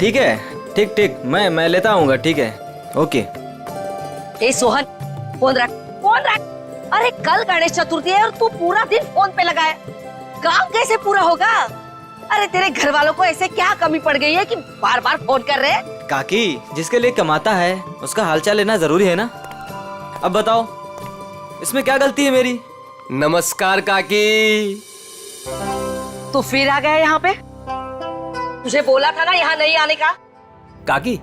ठीक है, ठीक ठीक, मैं लेता आऊंगा, ठीक है, ओके। ए सोहन, फोन रख, फोन रख। अरे कल गणेश चतुर्थी है और तू पूरा दिन फोन पे लगा है, काम कैसे पूरा होगा? अरे तेरे घर वालों को ऐसे क्या कमी पड़ गई है कि बार बार फोन कर रहे हैं? काकी, जिसके लिए कमाता है उसका हालचाल लेना जरूरी है ना। अब बताओ, इसमें क्या गलती है मेरी? नमस्कार काकी। तू फिर आ गया यहाँ पे? तुझे बोला था ना यहाँ नहीं आने का। काकी,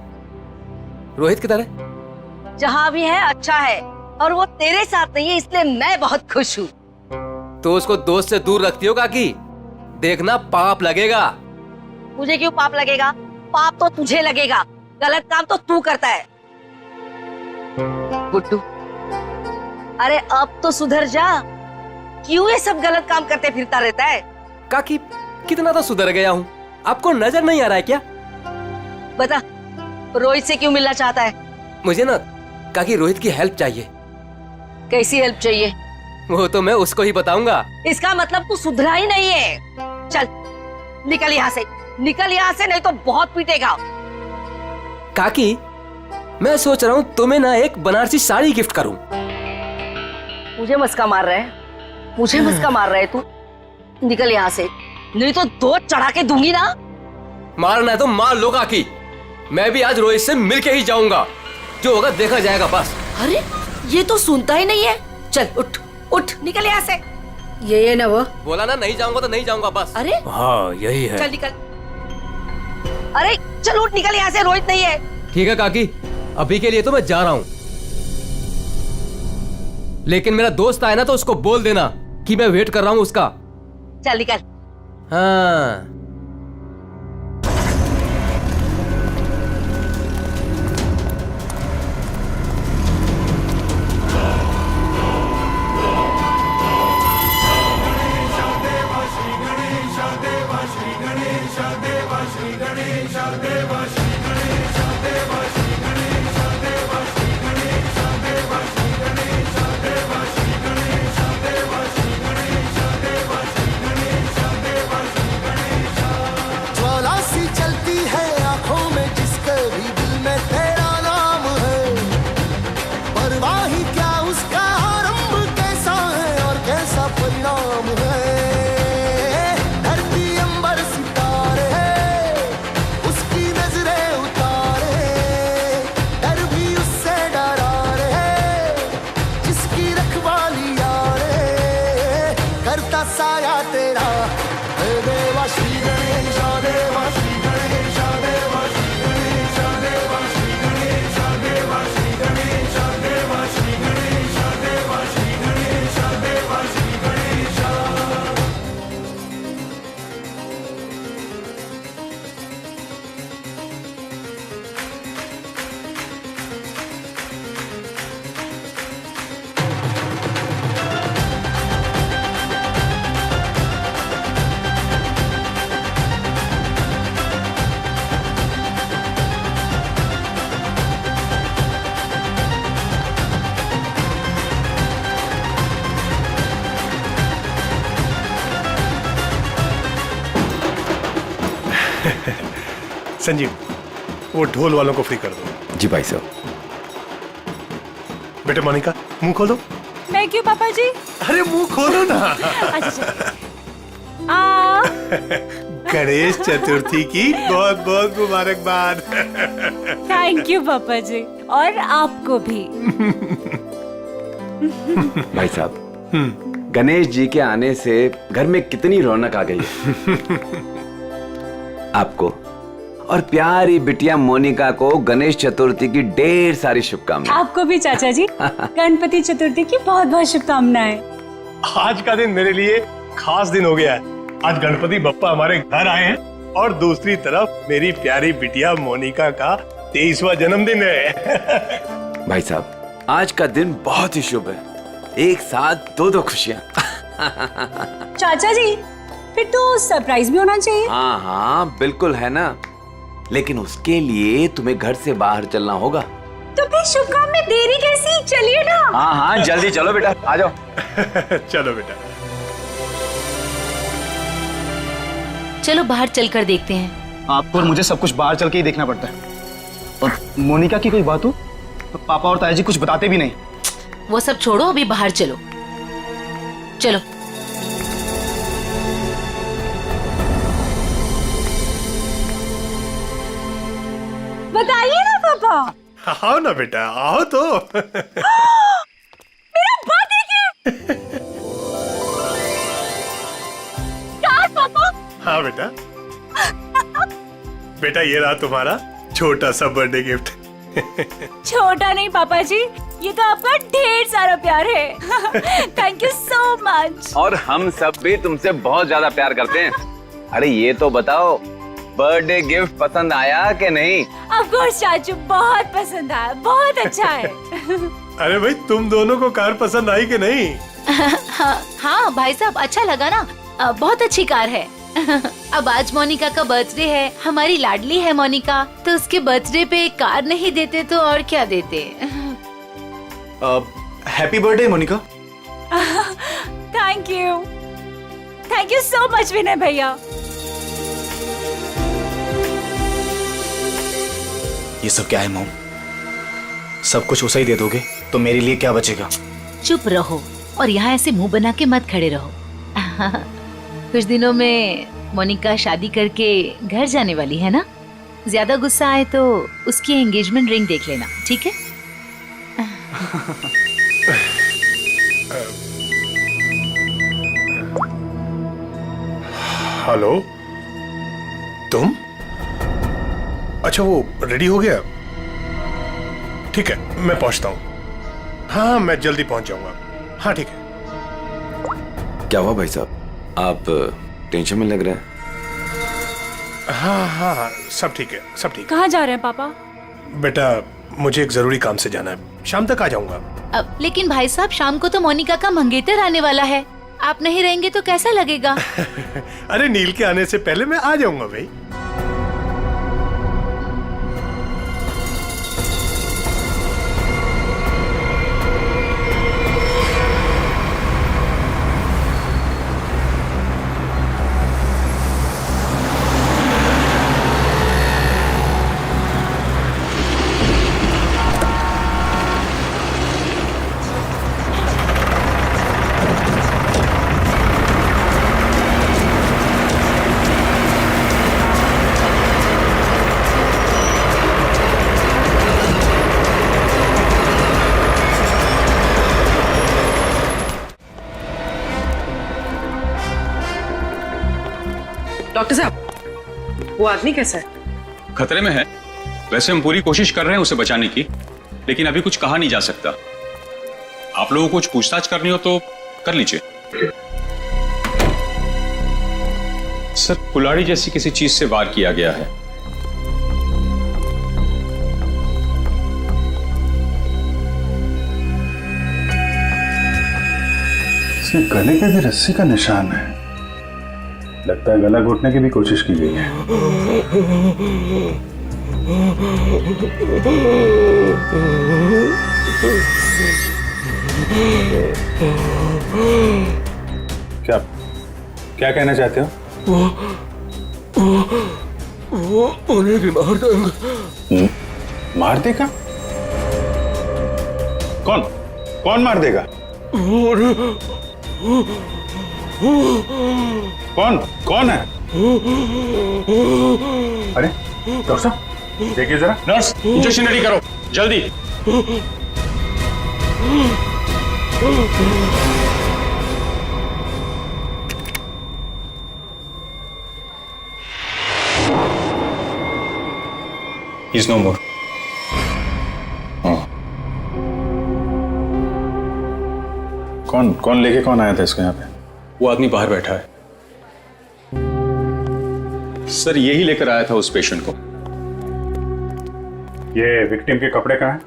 रोहित किधर है? जहाँ भी है अच्छा है, और वो तेरे साथ नहीं है, इसलिए मैं बहुत खुश हूँ। तो उसको दोस्त से दूर रखती हो काकी, देखना पाप लगेगा। मुझे क्यों पाप लगेगा? पाप तो तुझे लगेगा, गलत काम तो तू करता है। गुड्डू, अरे अब तो सुधर जा, क्यों ये सब गलत काम करते फिरता रहता है? काकी, कितना तो सुधर गया हूँ, आपको नजर नहीं आ रहा है क्या? बता, रोहित से क्यों मिलना चाहता है? मुझे ना काकी रोहित की हेल्प चाहिए। कैसी हेल्प चाहिए? वो तो मैं उसको ही बताऊंगा। इसका मतलब तू सुधरा ही नहीं है। चल निकल यहाँ से, निकल यहाँ से, नहीं तो बहुत पीटेगा। काकी, मैं सोच रहा हूँ तुम्हें ना एक बनारसी साड़ी गिफ्ट करूँ। मुझे मस्का मार रहा है, मुझे मस्का मार रहा है तू? निकल यहाँ से, नहीं तो दो चढ़ा के दूंगी ना। मारना है तो मार लो काकी, मैं भी आज रोहित से मिलके ही जाऊंगा, जो होगा देखा जाएगा बस। अरे ये तो सुनता ही नहीं है। चल उठ उठ, निकल यहाँ से। ये ना वो बोला ना नहीं जाऊंगा तो नहीं जाऊंगा बस। अरे हाँ यही है। चल निकल, अरे चल उठ, निकल यहाँ से, रोहित नहीं है। ठीक है काकी, अभी के लिए तो मैं जा रहा हूँ, लेकिन मेरा दोस्त आए ना तो उसको बोल देना कि मैं वेट कर रहा हूँ उसका। चल निकल। हाँ। संजीव, वो ढोल वालों को फ्री कर दो। जी भाई साहब। बेटे मोनिका, मुंह खोलो। मैं क्यों पापा जी? अरे मुंह खोलो ना। अच्छा। गणेश चतुर्थी की बहुत बहुत मुबारकबाद। थैंक यू पापा जी, और आपको भी। भाई साहब, गणेश जी के आने से घर में कितनी रौनक आ गई है। आपको और प्यारी बिटिया मोनिका को गणेश चतुर्थी की ढेर सारी शुभकामनाएं। आपको भी चाचा जी गणपति चतुर्थी की बहुत बहुत शुभकामनाएं। आज का दिन मेरे लिए खास दिन हो गया है। आज गणपति बप्पा हमारे घर आए हैं और दूसरी तरफ मेरी प्यारी बिटिया मोनिका का 23वां जन्मदिन है। भाई साहब, आज का दिन बहुत ही शुभ है, एक साथ दो दो खुशियां। चाचा जी, फिर तो सरप्राइज भी होना चाहिए। हाँ हाँ बिल्कुल है ना, लेकिन उसके लिए तुम्हें घर से बाहर चलना होगा। तो फिर शुभ काम में देरी कैसी? चलिए ना। हाँ हाँ जल्दी चलो बेटा, आ जाओ। चलो बेटा। चलो बाहर चलकर देखते हैं। आपको और मुझे सब कुछ बाहर चल के ही देखना पड़ता है। और मोनिका की कोई बात हो तो पापा और ताया जी कुछ बताते भी नहीं। वो सब छोड़ो, अभी बाहर चलो। चलो। बताइए ना पापा। आओ ना बेटा, आओ तो। मेरा बर्थडे गिफ्ट। कार पापा। हाँ बेटा। बेटा ये रहा तुम्हारा छोटा सा बर्थडे गिफ्ट। छोटा नहीं पापा जी, ये तो आपका ढेर सारा प्यार है। Thank you so much. और हम सब भी तुमसे बहुत ज्यादा प्यार करते हैं। अरे ये तो बताओ, बर्थडे गिफ्ट पसंद आया कि नहीं? ऑफ कोर्स चाचू, बहुत पसंद आया, बहुत अच्छा है। अरे भाई तुम दोनों को कार पसंद आई कि नहीं? हाँ भाई साहब, अच्छा लगा ना। बहुत अच्छी कार है। अब आज मोनिका का बर्थडे है, हमारी लाडली है मोनिका, तो उसके बर्थडे पे कार नहीं देते तो और क्या देते। Happy birthday Monika. Thank you so much Vinay भैया। ये सब क्या है मॉम? सब कुछ उसे ही दे दोगे तो मेरे लिए क्या बचेगा? चुप रहो और यहाँ ऐसे मुंह बना के मत खड़े रहो। कुछ दिनों में मोनिका शादी करके घर जाने वाली है ना। ज्यादा गुस्सा आए तो उसकी एंगेजमेंट रिंग देख लेना, ठीक है? हेलो, तुम? अच्छा वो रेडी हो गया? ठीक है, मैं पहुंचता हूँ। हाँ मैं जल्दी पहुंच जाऊंगा। हाँ ठीक है। क्या हुआ भाई साहब, आप टेंशन में लग रहे हैं? हाँ हाँ हाँ, सब ठीक है, सब ठीक है। कहाँ जा रहे हैं पापा? बेटा मुझे एक जरूरी काम से जाना है, शाम तक आ जाऊंगा। लेकिन भाई साहब, शाम को तो मोनिका का मंगेतर आने वाला है, आप नहीं रहेंगे तो कैसा लगेगा? अरे नील के आने से पहले मैं आ जाऊंगा भाई। डॉक्टर साहब, वो आदमी कैसा है? खतरे में है। वैसे हम पूरी कोशिश कर रहे हैं उसे बचाने की, लेकिन अभी कुछ कहा नहीं जा सकता। आप लोगों को कुछ पूछताछ करनी हो तो कर लीजिए। सर, कुल्हाड़ी जैसी किसी चीज से वार किया गया है। इसके गले पे भी रस्सी का निशान है। लगता है गला घोटने की भी कोशिश की गई है। क्या क्या कहना चाहते हो? वो उन्हें भी मार देंगे। मार देगा? कौन कौन मार देगा? कौन कौन है? अरे डॉक्टर साहब देखिए जरा। नर्स, इंजेक्शन रेडी करो जल्दी। He's no more. कौन कौन लेके कौन आया था इसको यहाँ पे? वो आदमी बाहर बैठा है सर, यही लेकर आया था उस पेशेंट को। ये विक्टिम के कपड़े कहाँ हैं?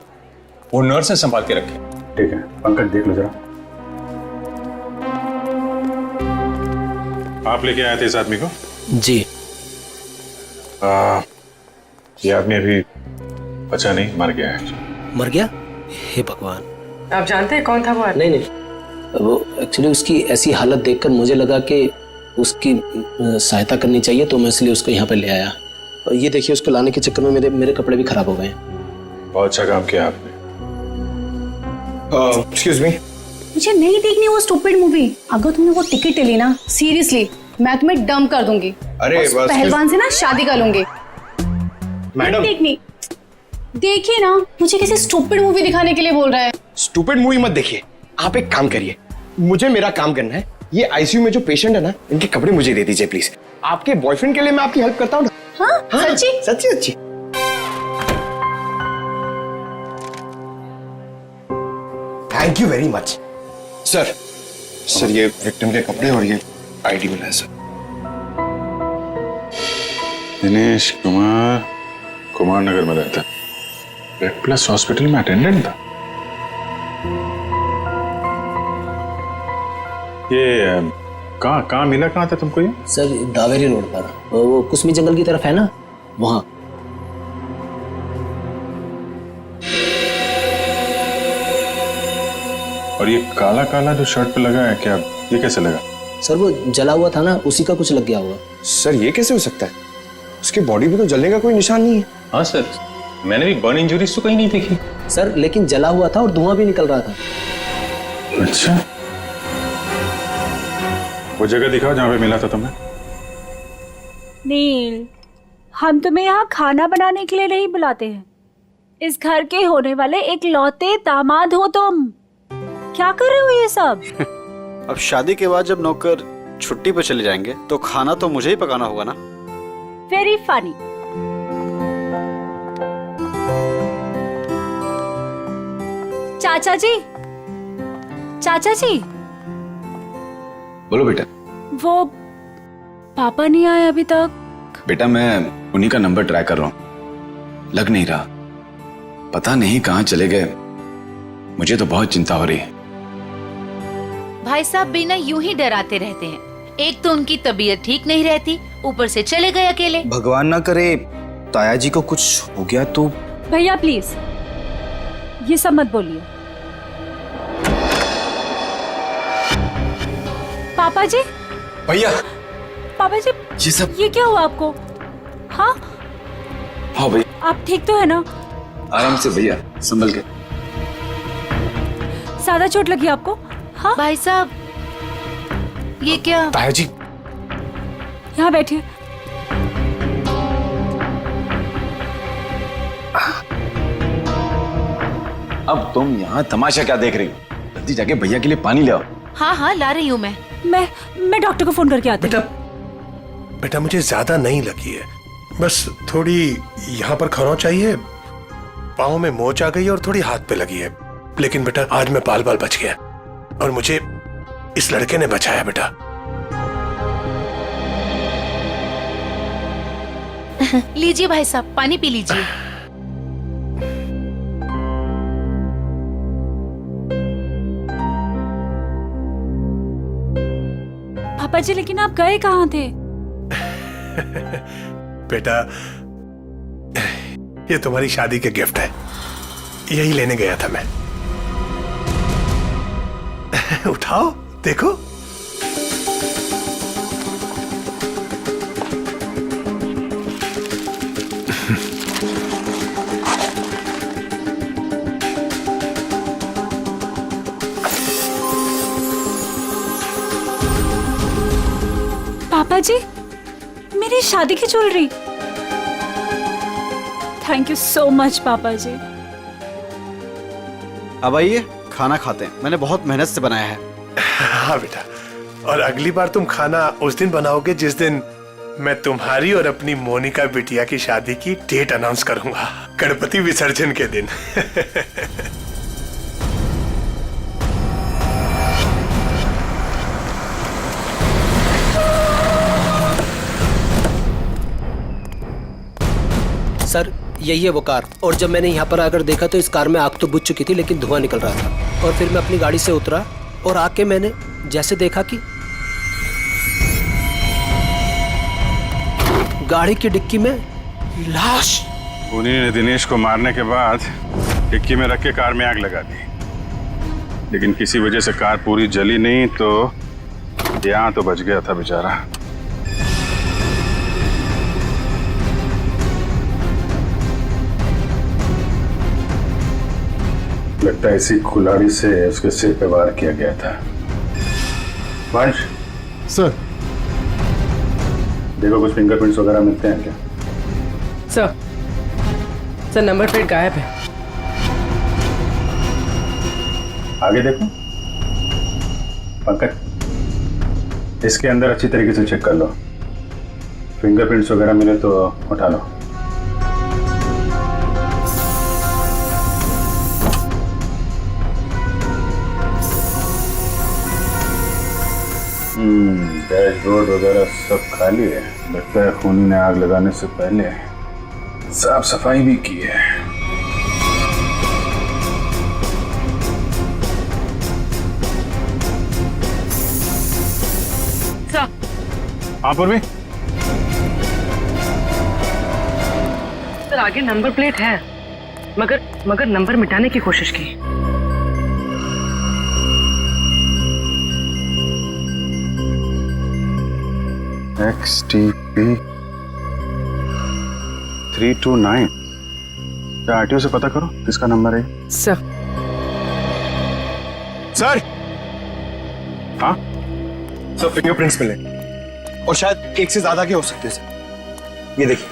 वो नर्स ने संभाल के रखे। ठीक है पंकज देख लो जरा। आप लेके आए थे इस आदमी को? जी। ये आदमी अभी बचा नहीं, मर गया है। मर गया? हे भगवान। आप जानते हैं कौन था वो आदमी? नहीं, वो एक्चुअली उसकी ऐसी हालत देखकर मुझे लगा कि उसकी सहायता करनी चाहिए, तो मैं इसलिए उसको यहाँ पे ले आया। और ये देखिए उसको लाने के चक्कर में मेरे कपड़े भी खराब हो गए। बहुत अच्छा काम किया आपने। एक्सक्यूज मी, मुझे नहीं देखनी वो स्टूपिड मूवी। अगर तुमने वो टिकट ली ना, सीरियसली मैं तुम्हें डंप कर दूंगी। अरे उस पहलवान से ना शादी कर लूंगी। मैडम देखनी, देखिए ना, मुझे किसी स्टूपिड मूवी दिखाने के लिए बोल रहा है। स्टूपिड मूवी मत देखिए, आप एक काम करिए, मुझे मेरा काम करना है। ये आईसीयू में जो पेशेंट है ना, इनके कपड़े मुझे दे दीजिए प्लीज। आपके बॉयफ्रेंड के लिए मैं आपकी हेल्प करता हूँ। हाँ, सच्ची? सच्ची सच्ची। Thank you very much sir. ये विक्टिम के कपड़े और ये आईडी मिला है सर। दिनेश कुमार कुमार नगर में रहता है, रेड प्लस हॉस्पिटल में अटेंडेंट था। ये कहाँ मिला, कहाँ था तुमको ये? सर दावेरी रोड पर, वो कुसमी जंगल की तरफ है ना, वहां। और ये काला काला जो शर्ट पे लगा है, क्या ये कैसे लगा? सर वो जला हुआ था ना, उसी का कुछ लग गया होगा। सर ये कैसे हो सकता है? उसकी बॉडी पे तो जलने का कोई निशान नहीं है। हाँ सर, मैंने भी बर्न इंजरीज तो कहीं नहीं देखी। सर लेकिन जला हुआ था और धुआं भी निकल रहा था। अच्छा, वो जगह दिखाओ जहाँ पे मिला था तुमने। नील, हम तुम्हें यहाँ खाना बनाने के लिए नहीं बुलाते हैं। इस घर के होने वाले एक लौते दामाद हो तुम। क्या कर रहे हो ये सब? अब शादी के बाद जब नौकर छुट्टी पर चले जाएंगे तो खाना तो मुझे ही पकाना होगा ना। Very funny. चाचा जी, चाचा जी, बोलो बेटा। वो पापा नहीं आए अभी तक। बेटा मैं उन्हीं का नंबर ट्राई कर रहा हूं, लग नहीं रहा, पता नहीं कहां चले गए। मुझे तो बहुत चिंता हो रही है। भाई साहब भी ना यूं ही डराते रहते हैं। एक तो उनकी तबीयत ठीक नहीं रहती, ऊपर से चले गए अकेले। भगवान ना करे ताया जी को कुछ हो गया तो। भैया प्लीज ये सब मत बोलिए। पापा जी, भैया, पापा जी, ये सब ये क्या हुआ आपको? हाँ हाँ भैया, आप ठीक तो है ना? आराम से भैया, संभल के। ज्यादा चोट लगी आपको? हाँ भाई साहब, ये क्या? ताया जी यहाँ बैठिए। अब तुम यहाँ तमाशा क्या देख रही हो? जल्दी जाके भैया के लिए पानी ले आओ। हाँ हाँ ला रही हूँ मैं डॉक्टर को फोन करके आती हूँ। बेटा मुझे ज्यादा नहीं लगी है, बस थोड़ी यहाँ पर खरोंच चाहिए, पाँव में मोच आ गई और थोड़ी हाथ पे लगी है। लेकिन बेटा आज मैं बाल बच गया और मुझे इस लड़के ने बचाया बेटा। लीजिए भाई साहब, पानी पी लीजिए। पापा जी लेकिन आप गए कहाँ थे? बेटा ये तुम्हारी शादी के गिफ्ट है, यही लेने गया था मैं। उठाओ देखो। पापा जी, मेरी शादी की jewellery. Thank you so much पापा जी। अब आइए खाना खाते हैं, मैंने बहुत मेहनत से बनाया है। हाँ बेटा, और अगली बार तुम खाना उस दिन बनाओगे जिस दिन मैं तुम्हारी और अपनी मोनिका बिटिया की शादी की डेट अनाउंस करूंगा, गणपति विसर्जन के दिन। सर यही है वो कार, और जब मैंने यहाँ पर आकर देखा तो इस कार में आग तो बुझ चुकी थी लेकिन धुआं निकल रहा था। और फिर मैं अपनी गाड़ी से उतरा और आके मैंने जैसे देखा कि गाड़ी की डिक्की में लाश। उन्हीं ने दिनेश को मारने के बाद डिक्की में रख के कार में आग लगा दी, लेकिन किसी वजह से कार पूरी जली नहीं तो यहाँ तो बच गया था बेचारा। लगता है इसी कुल्हाड़ी से उसके सिर पे वार किया गया था। वंश सर, देखो कुछ फिंगरप्रिंट्स वगैरह मिलते हैं क्या? सर नंबर प्लेट गायब है। आगे देखो पंकज, इसके अंदर अच्छी तरीके से चेक कर लो, फिंगरप्रिंट्स वगैरह मिले तो उठा लो। डैशबोर्ड वगैरह सब खाली है। लगता है खूनी ने आग लगाने से पहले साफ सफाई भी की है। हाँ पूर्वी, सर आगे नंबर प्लेट है, मगर नंबर मिटाने की कोशिश की। XTP 329। क्या आरटीओ से पता करो किसका नंबर है? सर हाँ सर फिंगरप्रिंट्स मिले और शायद एक से ज्यादा के हो सकते हैं सर। ये देखिए।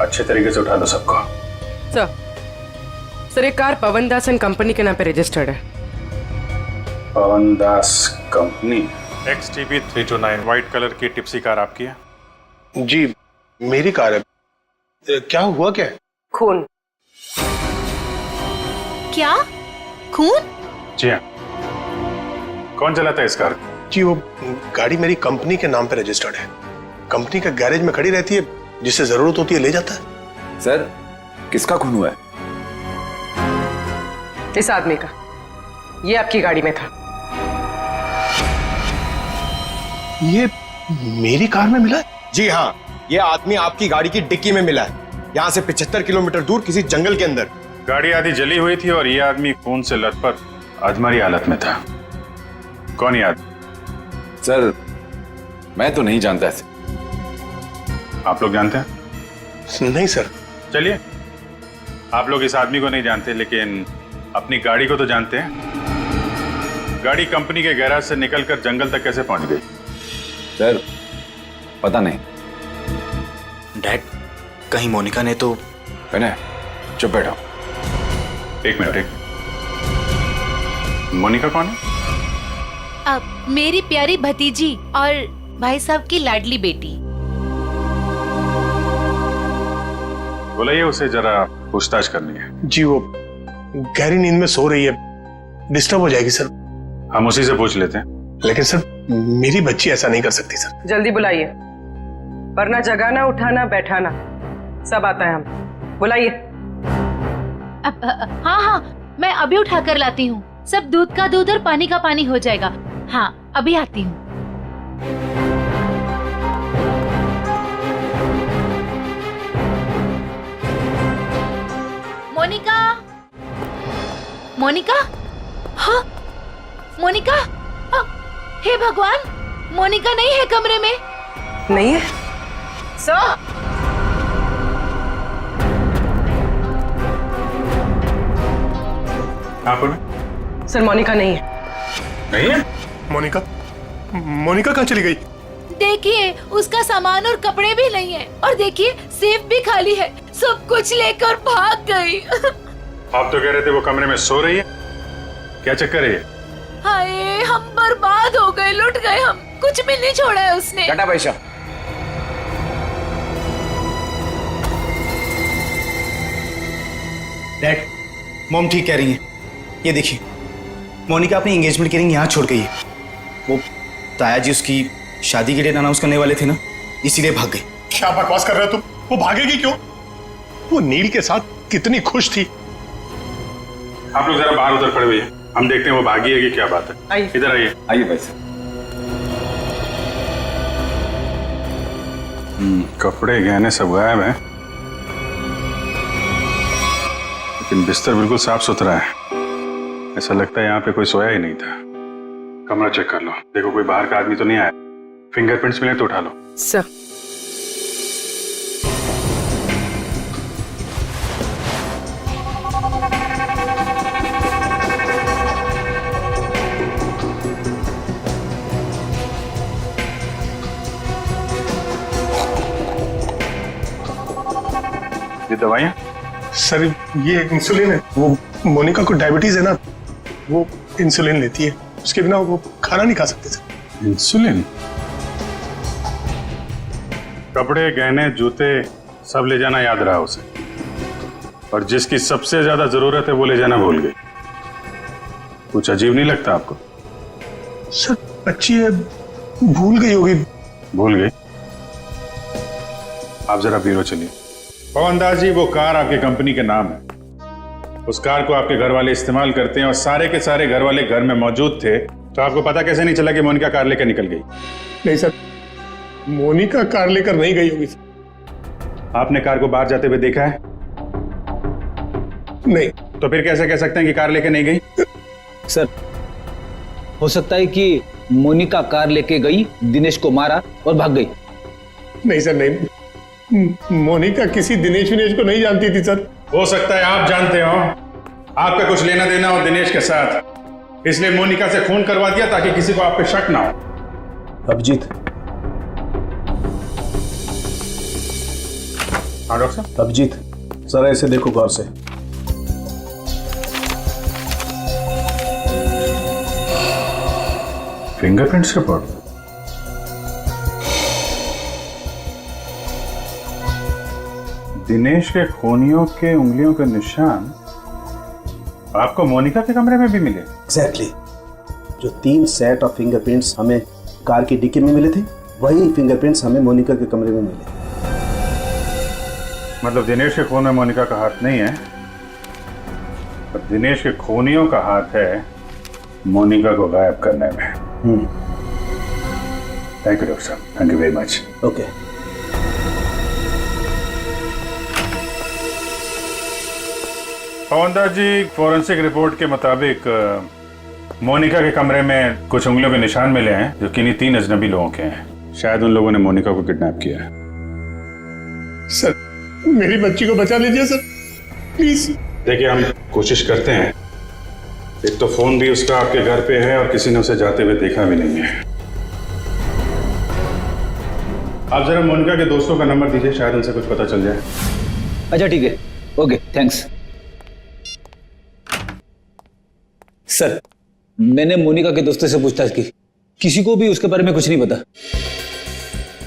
अच्छे तरीके से उठा लो सबको। सर ये car Pawan Das and company के नाम पे रजिस्टर्ड है। पवन दास कंपनी। XTP 329 व्हाइट कलर की टिप्सी कार आपकी है? जी मेरी कार है। क्या हुआ क्या? खून। क्या खून? जी हाँ, कौन चलाता है इस कार? जी वो गाड़ी मेरी कंपनी के नाम पे रजिस्टर्ड है। कंपनी का गैरेज में खड़ी रहती है, जिससे जरूरत होती है ले जाता है। सर किसका खून हुआ है? इस आदमी का, ये आपकी गाड़ी में था। ये मेरी कार में मिला है? जी हाँ, ये आदमी आपकी गाड़ी की डिक्की में मिला है, यहाँ से 75 किलोमीटर दूर किसी जंगल के अंदर। गाड़ी आधी जली हुई थी और ये आदमी खून से लथपथ अधमरी हालत में था। कौन ये आदमी? सर मैं तो नहीं जानता इसे। आप लोग जानते हैं? नहीं सर। चलिए, आप लोग इस आदमी को नहीं जानते लेकिन अपनी गाड़ी को तो जानते हैं। गाड़ी कंपनी के गैराज से निकलकर जंगल तक कैसे पहुंच गई? सर पता नहीं। डैड, कहीं मोनिका ने तो... विनय चुप बैठो। एक मिनट। मोनिका कौन है? अब मेरी प्यारी भतीजी और भाई साहब की लाडली बेटी। बुलाइए उसे, जरा पूछताछ करनी है। जी वो गहरी नींद में सो रही है, डिस्टर्ब हो जाएगी सर। हम उसी से पूछ लेते हैं। लेकिन सर मेरी बच्ची ऐसा नहीं कर सकती सर। जल्दी बुलाइए, वरना जगाना उठाना बैठाना सब आता है। हम बुलाइए। हाँ हाँ, मैं अभी उठा कर लाती हूँ। सब दूध का दूध और पानी का पानी हो जाएगा। हाँ अभी आती हूँ। मोनिका, मोनिका, हाँ मोनिका, हे भगवान, मोनिका नहीं है कमरे में। नहीं है सर। सर मोनिका नहीं है। नहीं है? मोनिका कहाँ चली गई? देखिए उसका सामान और कपड़े भी नहीं है, और देखिए सेफ भी खाली है। सब कुछ लेकर भाग गई। आप तो कह रहे थे वो कमरे में सो रही है, क्या चक्कर है? हाय हम बर्बाद हो गए, लुट गए हम, कुछ भी नहीं छोड़ा है उसने। टाटा पैसा। डैड, मॉम ठीक कह रही है। ये देखिए, मोनिका अपनी एंगेजमेंट की रिंग यहाँ छोड़ गई है। वो ताया जी उसकी शादी के डेट अनाउंस करने वाले थे ना, इसीलिए भाग गई। क्या बकवास कर रहे हो तुम? वो भागेगी क्यों? वो नील के साथ कितनी खुश थी। आप लोग जरा बाहर उधर खड़े हुए, हम देखते हैं वो भागी है कि क्या बात है। आइए। इधर आइए। आइए भाई साहब। कपड़े गहने सब गायब हैं, लेकिन बिस्तर बिल्कुल साफ सुथरा है। ऐसा लगता है यहाँ पे कोई सोया ही नहीं था। कमरा चेक कर लो, देखो कोई बाहर का आदमी तो नहीं आया। फिंगरप्रिंट्स मिले तो उठा लो। सर ये दवाइयाँ? सर ये इंसुलिन है, वो मोनिका को डायबिटीज है ना, वो इंसुलिन लेती है, उसके बिना वो खाना नहीं खा सकते सर। इंसुलिन? कपड़े, गहने, जूते सब ले जाना याद रहा उसे, और जिसकी सबसे ज्यादा जरूरत है वो ले जाना भूल गई। कुछ अजीब नहीं लगता आपको? सर बच्ची है, भूल गई होगी। भूल गई? आप जरा ब्यूरो चलिए। पवन दास जी, वो कार आपकी कंपनी के नाम है, उस कार को आपके घर वाले इस्तेमाल करते हैं और सारे के सारे घर वाले घर में मौजूद थे, तो आपको पता कैसे नहीं चला कि मोनिका कार लेकर निकल गई? नहीं सर, मोनिका कार लेकर नहीं गई होगी। आपने कार को बाहर जाते हुए देखा है? नहीं। तो फिर कैसे कह सकते हैं कि कार लेकर नहीं गई? सर, हो सकता है कि मोनिका कार लेके गई, दिनेश को मारा और भाग गई। नहीं सर, नहीं, मोनिका किसी दिनेश विनेश को नहीं जानती थी सर। हो सकता है आप जानते हो, आपका कुछ लेना देना हो दिनेश के साथ, इसलिए मोनिका से खून करवा दिया ताकि किसी को आप पे शक ना हो। अभिजीत। हाँ डॉक्टर साहब। अभिजीत, जरा इसे देखो गौर से। Fingerprints report? दिनेश के खूनियों के उंगलियों के निशान आपको मोनिका के कमरे में भी मिले? एग्जैक्टली। जो 3 सेट ऑफ फिंगरप्रिंट्स हमें कार की डिक्की में मिले थे, वही फिंगरप्रिंट्स हमें मोनिका के कमरे में मिले। मतलब दिनेश के खून में मोनिका का हाथ नहीं है, पर दिनेश के खूनियों का हाथ है मोनिका को गायब करने में। थैंक यू डॉक्टर साहब, thank you very much. Okay. Pawan Das ji, forensic report के मुताबिक मोनिका के कमरे में कुछ उंगलियों के निशान मिले हैं जो किन्हीं 3 अजनबी लोगों के हैं। शायद उन लोगों ने मोनिका को किडनैप किया है। सर मेरी बच्ची को बचा लीजिए सर, प्लीज। देखिए, हम कोशिश करते हैं। एक तो फोन भी उसका आपके घर पे है और किसी ने उसे जाते हुए देखा भी नहीं है। आप जरा मोनिका के दोस्तों का नंबर दीजिए, शायद उनसे कुछ पता चल जाए। अच्छा ठीक है, ओके, थैंक्स। सर, मैंने मोनिका के दोस्तों से पूछताछ की, किसी को भी उसके बारे में कुछ नहीं पता।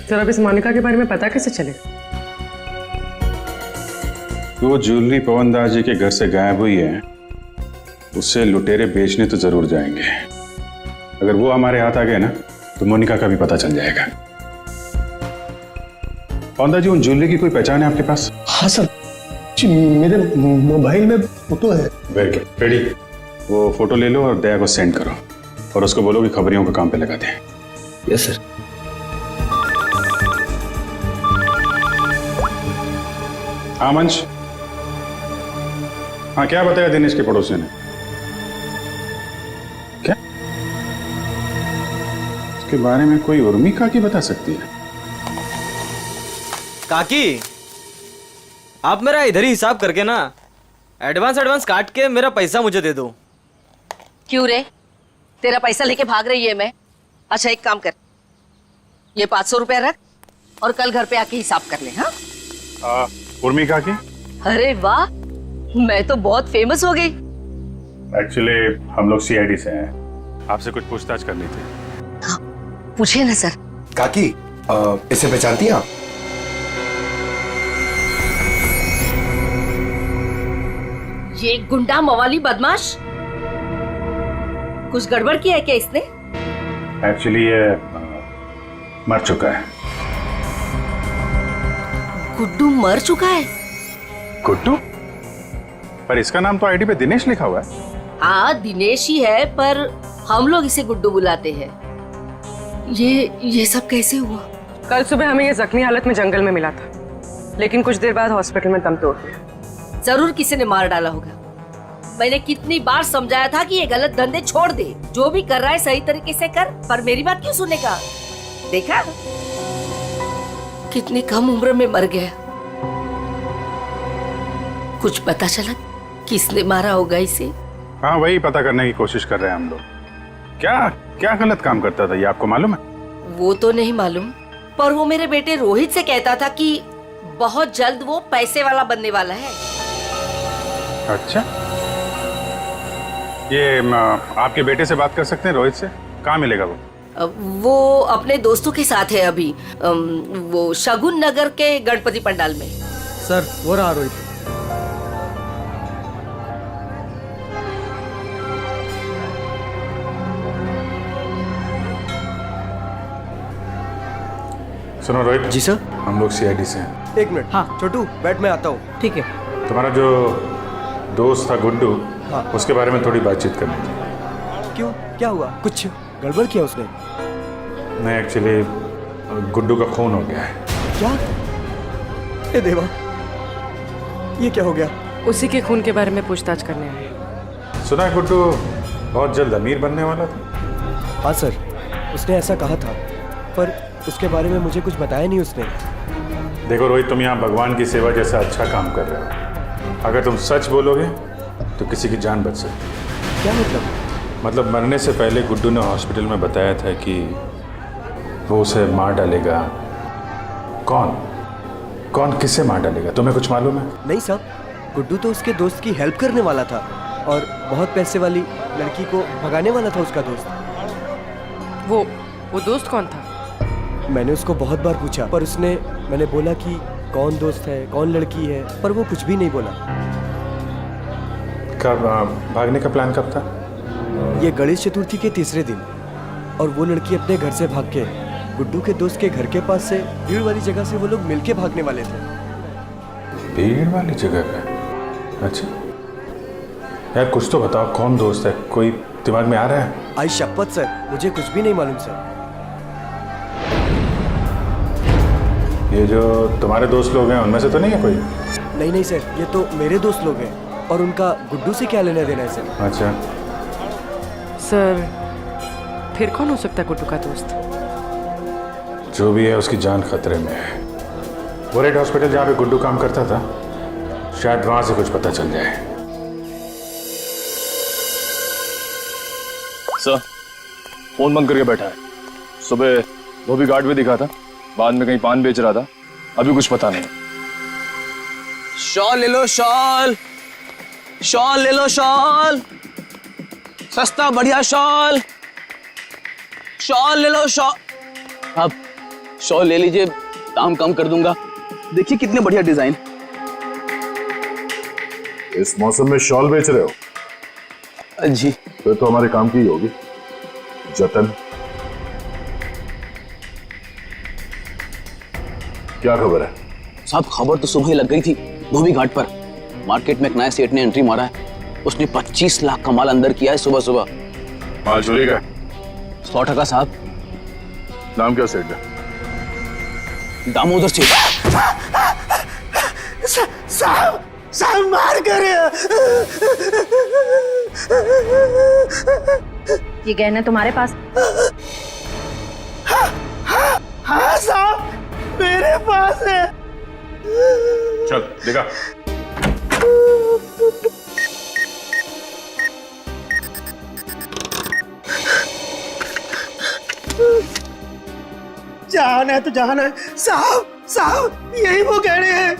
सर, अब इस मोनिका के बारे में पता कैसे चलेगा? वो ज्वेलरी पवन दास जी के घर से गायब हुई है, उससे लुटेरे बेचने तो जरूर जाएंगे। अगर वो हमारे हाथ आ गए ना, तो मोनिका का भी पता चल जाएगा। पवन दास जी, उन ज्वेलरी की कोई पहचान है आपके पास? हाँ सर, मेरे मोबाइल में फोटो है। Very good, ready. वो फोटो ले लो और दया को सेंड करो, और उसको बोलो कि खबरियों को काम पे लगा दें। Yes sir. हाँ मंच, हाँ क्या बताया दिनेश के पड़ोसी ने? क्या उसके बारे में कोई उर्मी काकी बता सकती है? काकी, आप मेरा इधर ही हिसाब करके ना एडवांस काट के मेरा पैसा मुझे दे दो। क्यों रे, तेरा पैसा लेके भाग रही है मैं? अच्छा एक काम कर, ये 500 रुपया रख और कल घर पे आके हिसाब कर ले। हाँ उर्मी काकी? अरे वाह, मैं तो बहुत फेमस हो गई। एक्चुअली हम लोग सीआईडी से हैं, आपसे कुछ पूछताछ करनी थी। हाँ, पूछिए ना सर। काकी, इसे पहचानती हैं आप? ये गुंडा मवाली बदमाश, कुछ गड़बड़ किया है क्या इसने? एक्चुअली ये मर चुका है। गुड्डू मर चुका है? गुड्डू? पर इसका नाम तो आईडी पे दिनेश लिखा हुआ है। हाँ दिनेश ही है, पर हम लोग इसे गुड्डू बुलाते हैं। ये सब कैसे हुआ? कल सुबह हमें ये जख्मी हालत में जंगल में मिला था, लेकिन कुछ देर बाद हॉस्पिटल में दम तोड़ दिया। जरूर किसी ने मार डाला होगा। मैंने कितनी बार समझाया था कि ये गलत धंधे छोड़ दे, जो भी कर रहा है सही तरीके से कर, पर मेरी बात क्यों सुनेगा? देखा कितनी कम उम्र में मर गया। कुछ पता चला किसने मारा होगा इसे? हाँ, वही पता करने की कोशिश कर रहे हैं हम लोग। क्या क्या गलत काम करता था ये आपको मालूम है? वो तो नहीं मालूम, पर वो मेरे बेटे रोहित से कहता था कि बहुत जल्द वो पैसे वाला बनने वाला है। अच्छा, ये आपके बेटे से बात कर सकते हैं रोहित से? कहाँ मिलेगा वो? वो अपने दोस्तों के साथ है अभी, वो शगुन नगर के गणपति पंडाल में। सर वो रहा रोहित। सुनो रोहित। जी सर। हम लोग सीआईडी से हैं। एक मिनट। हाँ छोटू बैठ, मैं आता हूँ। ठीक है। तुम्हारा जो दोस्त था गुड्डू, हाँ। उसके बारे में थोड़ी बातचीत करनी थी। क्यों, क्या हुआ? कुछ गड़बड़ किया उसने? नहीं, एक्चुअली गुड्डू का खून हो गया है। क्या? ए देवा, ये क्या हो गया? उसी के खून के बारे में पूछताछ करने आए। सुना है गुड्डू बहुत जल्द अमीर बनने वाला था। हाँ सर, उसने ऐसा कहा था, पर उसके बारे में मुझे कुछ बताया नहीं उसने। देखो रोहित, तुम यहाँ भगवान की सेवा जैसा अच्छा काम कर रहे हो। अगर तुम सच बोलोगे तो किसी की जान बच सकती। क्या मतलब? मतलब मरने से पहले गुड्डू ने हॉस्पिटल में बताया था कि वो उसे मार डालेगा। कौन कौन किसे मार डालेगा, तुम्हें कुछ मालूम है? नहीं साहब, गुड्डू तो उसके दोस्त की हेल्प करने वाला था और बहुत पैसे वाली लड़की को भगाने वाला था उसका दोस्त। वो दोस्त कौन था? मैंने उसको बहुत बार पूछा, पर मैंने बोला कि कौन दोस्त है, कौन लड़की है, पर वो कुछ भी नहीं बोला। कब भागने का प्लान कब था? ये गणेश चतुर्थी के तीसरे दिन, और वो लड़की अपने घर से भाग के गुड्डू के दोस्त के घर के पास से भीड़ वाली जगह से वो लोग मिलके भागने वाले थे। भीड़ वाली जगह पे? अच्छा यार, कुछ तो बताओ, कौन दोस्त है? कोई दिमाग में आ रहा है? आई शपथ सर, मुझे कुछ भी नहीं मालूम सर। ये जो तुम्हारे दोस्त लोग हैं उनमें से तो नहीं है कोई? नहीं सर, ये तो मेरे दोस्त लोग हैं, और उनका गुड्डू से क्या लेना देना है सर? अच्छा सर, फिर कौन हो सकता है गुड्डू का दोस्त? जो भी है उसकी जान खतरे में है। वो रेड हॉस्पिटल जहाँ पे गुड्डू काम करता था, शायद वहां से कुछ पता चल जाए। सर, फोन बंद करके बैठा है। सुबह वो भी गार्ड भी दिखा था, बाद में कहीं पान बेच रहा था, अभी कुछ पता नहीं। शॉल ले लो, शॉल शॉल ले लो, शॉल सस्ता बढ़िया शॉल। शॉल ले लो, शॉल। आप शॉल ले लीजिए, दाम कम कर दूंगा। देखिए कितने बढ़िया डिजाइन। इस मौसम में शॉल बेच रहे हो? जी। फिर तो हमारे काम की ही होगी। जतन, क्या खबर है? साहब, खबर तो सुबह ही लग गई थी धोबी घाट पर। मार्केट में एक नया सेठ ने एंट्री मारा है। उसने 25 लाख का माल अंदर किया है सुबह सुबह। माल चोरी का? 100% साहब। नाम क्या सेठ का? दामोदर सेठ। साहब मार कर। ये गहना तुम्हारे पास? हाँ साहब, मेरे पास है। चल देखा। जान है तो जान है साहब, यही वो कह रहे हैं।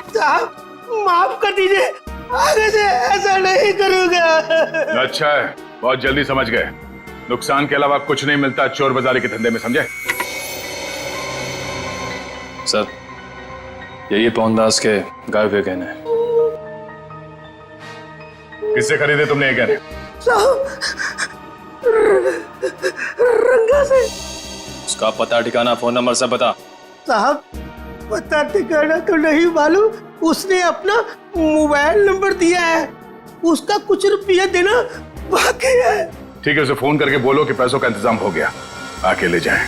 साहब माफ कर दीजिए, आगे से ऐसा नहीं करूंगा। अच्छा है, बहुत जल्दी समझ गए। नुकसान के अलावा कुछ नहीं मिलता चोर बाजारी के धंधे में, समझे? सर, यही पवनदास के गाये हुए गहने हैं। किससे खरीदे तुमने ये गहने? साहब, रंगा से। उसका पता ठिकाना, फोन नंबर सब बता। साहब, पता ठिकाना तो नहीं मालूम, उसने अपना मोबाइल नंबर दिया है। उसका कुछ रुपया देना बाकी है। ठीक है, उसे फोन करके बोलो कि पैसों का इंतजाम हो गया, आके ले जाए।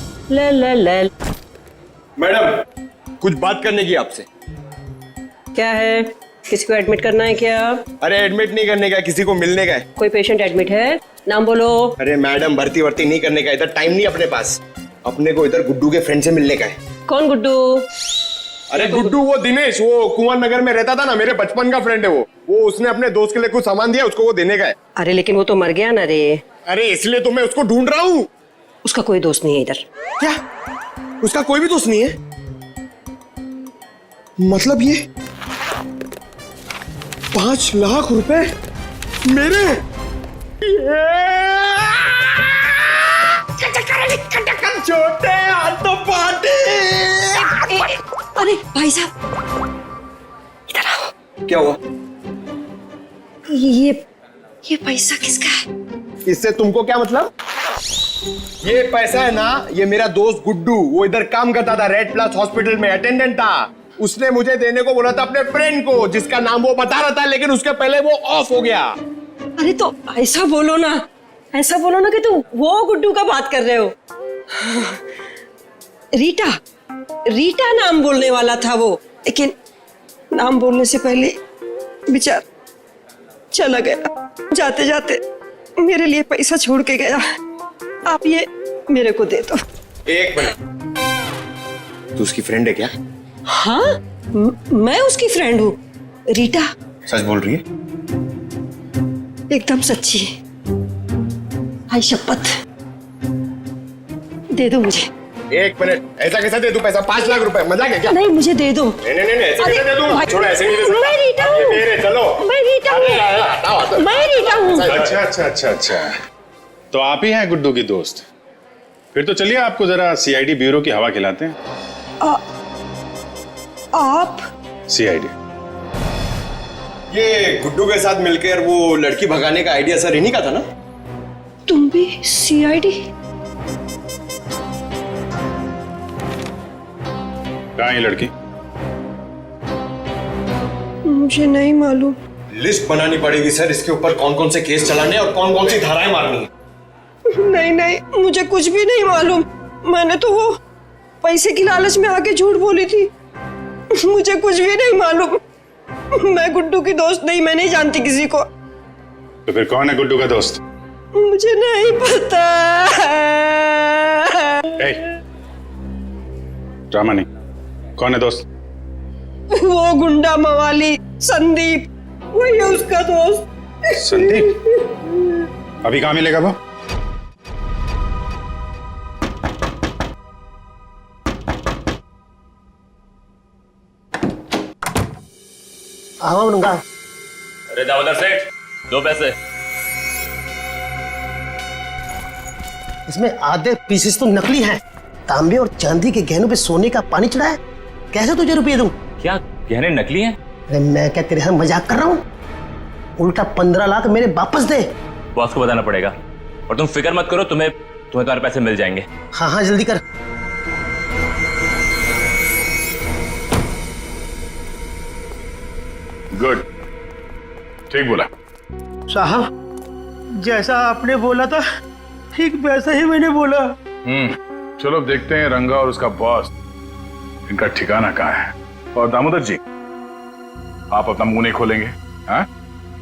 मैडम, कुछ बात करने की आपसे। क्या है? किसी को एडमिट करना है क्या? अरे एडमिट नहीं करने का, किसी को मिलने का है। कोई पेशेंट एडमिट है? नाम बोलो। अरे मैडम, भर्ती वर्ती नहीं करने का, इधर टाइम नहीं अपने पास। अपने को इधर गुड्डू के फ्रेंड से मिलने का है। कौन गुड्डू? अरे गुड्डू वो दिनेश, वो कुंवर नगर में रहता था ना, मेरे बचपन का फ्रेंड है वो उसने अपने दोस्त के लिए कुछ सामान दिया, उसको वो देने का है। अरे लेकिन वो तो मर गया ना रे। अरे इसलिए तो मैं उसको ढूंढ रहा हूँ। उसका कोई दोस्त नहीं है इधर। क्या? उसका कोई भी दोस्त नहीं है? मतलब ये 5 लाख रुपए मेरे? छोटे हाथों पार्टी। अरे भाई साहब, इधर आओ। क्या हुआ? ये पैसा किसका है? इससे तुमको क्या मतलब? ये पैसा है ना, ये मेरा दोस्त गुड्डू, वो इधर काम करता था, रेड प्लस हॉस्पिटल में अटेंडेंट था। उसने मुझे देने को बोला था अपने फ्रेंड को, जिसका नाम वो बता रहा था, लेकिन उसके पहले वो ऑफ हो गया। अरे तो ऐसा बोलो ना, ऐसा बोलो ना कि तुम वो गुड्डू का बात कर रहे हो। रीटा नाम बोलने वाला था वो, लेकिन नाम बोलने से पहले बेचारा चला गया। जाते जाते मेरे लिए पैसा छोड़ के गया। आप ये मेरे को दे दो। एक मिनट, तू उसकी फ्रेंड है क्या? हाँ, मैं उसकी फ्रेंड हूँ। रीटा सच बोल रही है? एकदम सच्ची। भाई शपथ, दे दो मुझे। एक मिनट, ऐसा कैसा दे दूं पैसा? 5 लाख रुपए, मजाक है क्या? नहीं, मुझे दे दो। नहीं, ऐसे कैसे दे दूं? छोड़ो, ऐसे नहीं दे दूं। मैं रीटा हूँ। मेरे, चलो। मैं रीटा हूँ। मैं रीटा हूँ। अच्छा। तो आप ही हैं गुड्डू की दोस्त? फिर तो चलिए आपको जरा सीआईडी ब्यूरो की हवा खिलाते हैं। आप? सीआईडी। ये गुड्डू के साथ मिलकर वो लड़की भगाने का आइडिया सर इन्हीं का था ना? तुम भी सीआईडी? कहाँ है लड़की? मुझे नहीं मालूम। लिस्ट बनानी पड़ेगी सर, इसके ऊपर कौन कौन से केस चलाने और कौन कौन सी धाराएं मारनी है। नहीं, मुझे कुछ भी नहीं मालूम। मैंने तो वो पैसे की लालच में आके झूठ बोली थी। मुझे कुछ भी नहीं मालूम। मैं गुड्डू की दोस्त नहीं, मैं नहीं जानती किसी को। तो फिर कौन है गुड्डू का दोस्त? मुझे नहीं पता। ड्रामा नहीं, कौन है दोस्त? वो गुंडा मवाली संदीप, वही है उसका दोस्त। संदीप? अभी कहाँ मिलेगा वो? आऊंगा। अरे दाऊदर सेठ, 2 पैसे। इसमें आधे पीसेस तो नकली हैं। तांबे और चांदी के गहनों पे सोने का पानी चढ़ा है। कैसे तुझे रुपये दूं? क्या गहने नकली हैं? अरे मैं क्या तेरे साथ मजाक कर रहा हूँ? उल्टा 15 लाख मेरे वापस दे। बॉस को बताना पड़ेगा। और तुम फिक्र मत करो, तुम्हें तुम्हारे पैसे मिल जाएंगे। हाँ जल्दी कर। गुड, ठीक बोला साहब। जैसा आपने बोला था ठीक वैसा ही मैंने बोला। चलो देखते हैं रंगा और उसका बॉस, इनका ठिकाना कहाँ है। और दामोदर जी, आप अपना मुंह नहीं खोलेंगे? हाँ,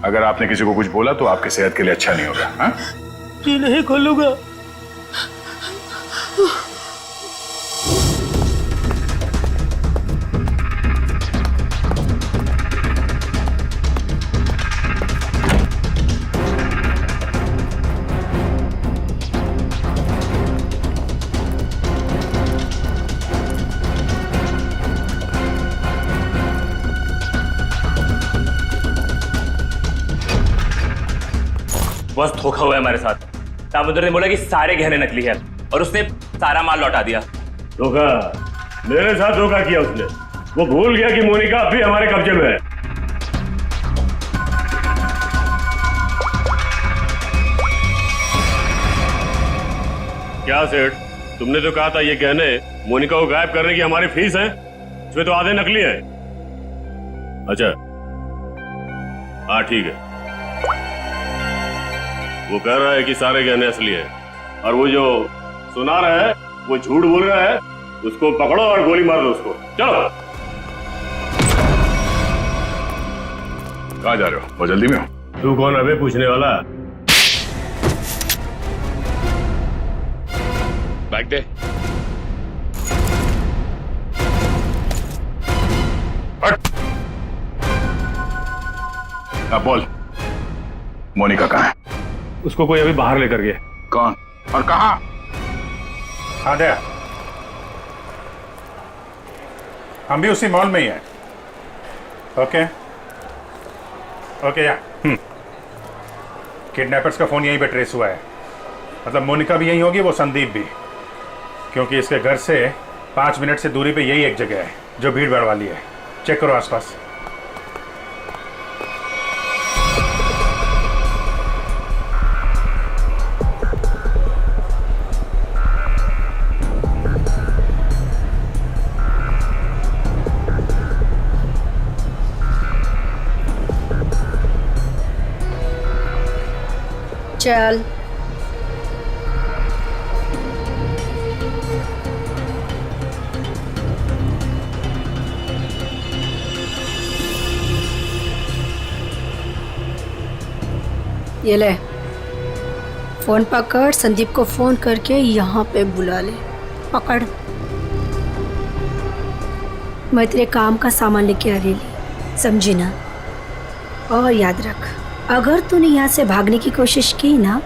अगर आपने किसी को कुछ बोला तो आपकी सेहत के लिए अच्छा नहीं होगा। हाँ जी नहीं खोलूंगा। बस धोखा हुआ है हमारे साथ। दामोदर ने बोला कि सारे गहने नकली है और उसने सारा माल लौटा दिया। धोखा? मेरे साथ धोखा किया उसने। वो भूल गया कि मोनिका अब भी हमारे कब्जे में है। क्या सेठ, तुमने तो कहा था ये गहने मोनिका को गायब करने की हमारी फीस है, इसमें तो आधे नकली है। अच्छा, हाँ ठीक है। वो कह रहा है कि सारे गहने असली हैं और वो जो सुना रहा है वो झूठ बोल रहा है। उसको पकड़ो और गोली मार दो उसको। चलो। कहाँ जा रहे हो? बहुत जल्दी में हो? तू कौन अबे पूछने वाला? बैग दे। अब बोल, मोनिका कहाँ है? उसको कोई अभी बाहर लेकर गया। कौन और कहाँ? आद्या, हम भी उसी मॉल में ही हैं। ओके ओके या किडनैपर्स का फोन यहीं पे ट्रेस हुआ है। मतलब मोनिका भी यहीं होगी, वो संदीप भी, क्योंकि इसके घर से 5 मिनट से दूरी पे यही एक जगह है जो भीड़ भाड़ वाली है। चेक करो आसपास। चल ये ले फोन पकड़, संदीप को फोन करके यहाँ पे बुला ले। पकड़, मैं तेरे काम का सामान लेके आ रही, समझी ना? और याद रख, अगर तूने यहाँ से भागने की कोशिश की ना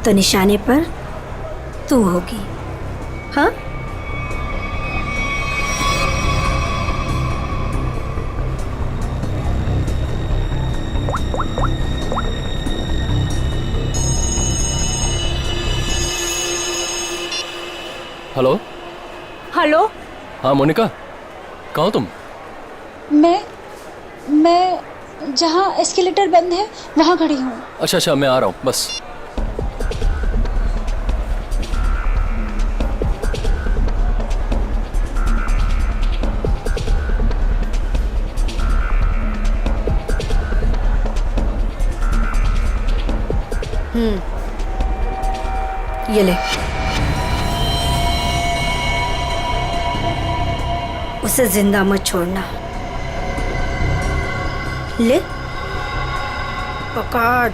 तो निशाने पर तू होगी। हाँ? हेलो। हेलो। हाँ मोनिका, कहाँ हो तुम? मैं जहाँ एस्केलेटर बंद है वहाँ खड़ी हूँ। अच्छा अच्छा, मैं आ रहा हूँ बस। ये ले, उसे जिंदा मत छोड़ना। ले पकड़।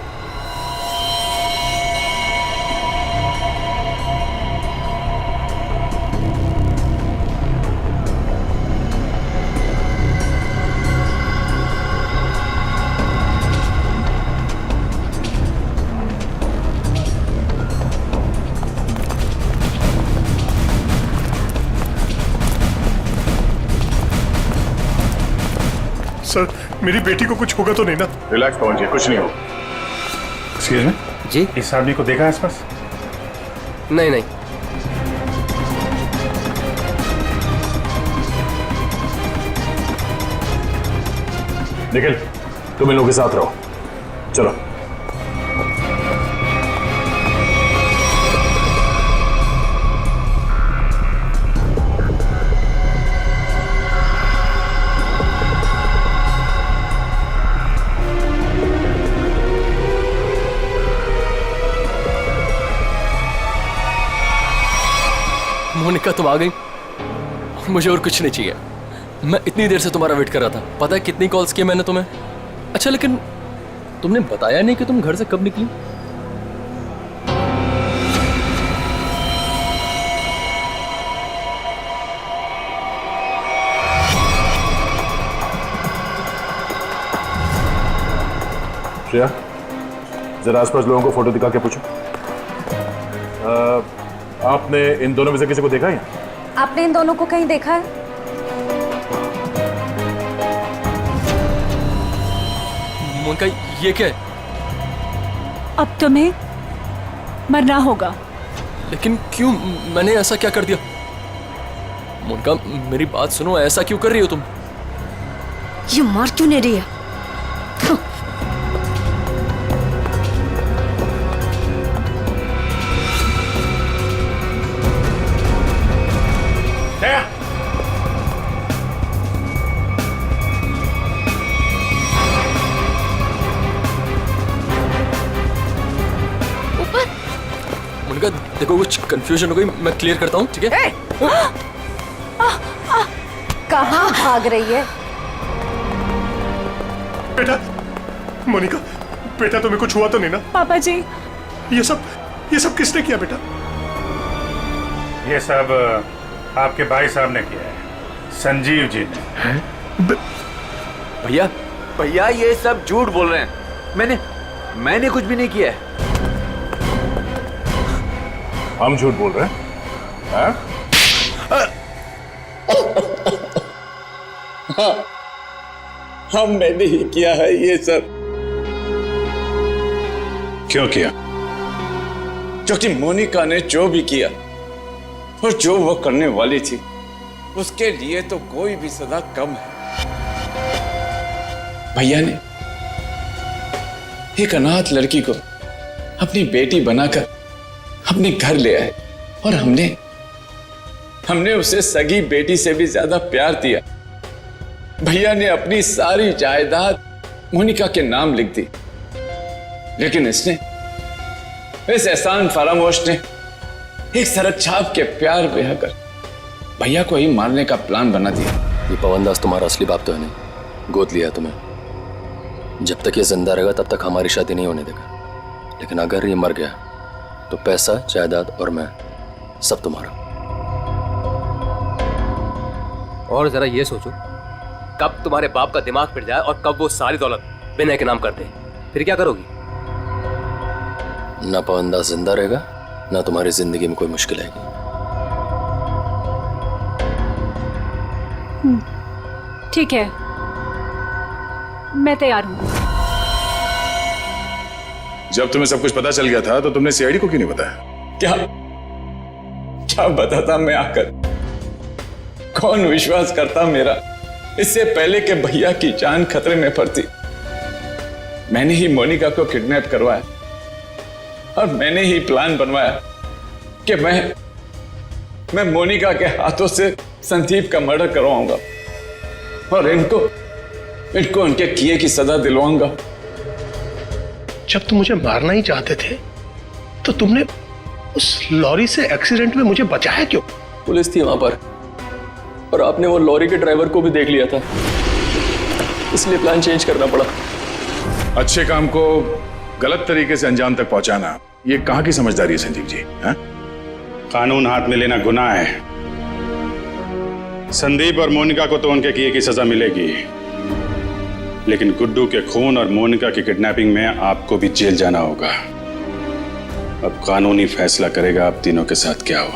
सर, मेरी बेटी को कुछ होगा तो नहीं ना? रिलैक्स पहुंच जी, कुछ नहीं हो। एक्सक्यूज मी जी, इस आदमी को देखा आसपास? नहीं नहीं। निखिल, तुम इन लोगों के साथ रहो, चलो। मोनिका, तुम आ गई। मुझे और कुछ नहीं चाहिए। मैं इतनी देर से तुम्हारा वेट कर रहा था। पता है कितनी कॉल्स किए मैंने तुम्हें? अच्छा, लेकिन तुमने बताया नहीं कि तुम घर से कब निकली? श्रेया, जरा आसपास लोगों को फोटो दिखा के पूछो। आपने इन दोनों में से किसी को देखा है? आपने इन दोनों को कहीं देखा है? मोनिका, ये क्या है? अब तुम्हें मरना होगा। लेकिन क्यों? मैंने ऐसा क्या कर दिया? मोनिका, मेरी बात सुनो, ऐसा क्यों कर रही हो तुम? ये मार क्यों नहीं रही है? देखो, कुछ कंफ्यूजन हो गई, मैं क्लियर करता हूँ, ठीक है? कहाँ भाग रही है? बेटा, मोनिका, बेटा तुम्हें कुछ हुआ तो नहीं ना? पापा जी, ये सब किसने किया बेटा? ये सब आपके भाई साहब ने किया है, संजीव जी ने। भैया, भैया ये सब झूठ बोल रहे हैं। मैंने कुछ भी नहीं किया है। हम झूठ बोल रहे हैं? हाँ? हाँ, हमने नहीं किया है ये सब। क्यों किया? क्योंकि मोनिका ने जो भी किया और जो वो करने वाली थी, उसके लिए तो कोई भी सजा कम है। भैया ने एक अनाथ लड़की को अपनी बेटी बनाकर अपने घर ले आए और हमने उसे सगी बेटी से भी ज्यादा प्यार दिया। भैया ने अपनी सारी जायदाद मोनिका के नाम लिख दी, लेकिन इस एहसान फरामोश ने एक सरक छाप के प्यार बहाकर भैया को ही मारने का प्लान बना दिया। ये पवन दास तुम्हारा असली बाप तो है नहीं, गोद लिया तुम्हें। जब तक ये जिंदा रहेगा तब तक हमारी शादी नहीं होने देगा, लेकिन अगर ये मर गया तो पैसा, जायदाद और मैं सब तुम्हारा। और जरा ये सोचो, कब तुम्हारे बाप का दिमाग फिर जाए और कब वो सारी दौलत विनय के नाम कर दे, फिर क्या करोगी? ना पवन दास जिंदा रहेगा, ना तुम्हारी जिंदगी में कोई मुश्किल आएगी। ठीक है, मैं तैयार हूँ। जब तुम्हें सब कुछ पता चल गया था तो तुमने सीआईडी को क्यों नहीं बताया? क्या बताता मैं आकर? कौन विश्वास करता मेरा? इससे पहले कि भैया की जान खतरे में पड़ती, मैंने ही मोनिका को किडनैप करवाया और मैंने ही प्लान बनवाया कि मैं मोनिका के हाथों से संदीप का मर्डर करवाऊंगा और इनको उनके किए की सजा दिलवाऊंगा। जब तुम मुझे मारना ही चाहते थे तो तुमने उस लॉरी से एक्सीडेंट में मुझे बचाया क्यों? पुलिस थी वहां पर और आपने वो लॉरी के ड्राइवर को भी देख लिया था, इसलिए प्लान चेंज करना पड़ा। अच्छे काम को गलत तरीके से अंजाम तक पहुंचाना, ये कहां की समझदारी है संजीव जी? हा? कानून हाथ में लेना गुनाह है। संदीप और मोनिका को तो उनके किए की सजा मिलेगी, लेकिन गुड्डू के खून और मोनिका की किडनैपिंग में आपको भी जेल जाना होगा। अब कानूनी फैसला करेगा आप तीनों के साथ क्या हो।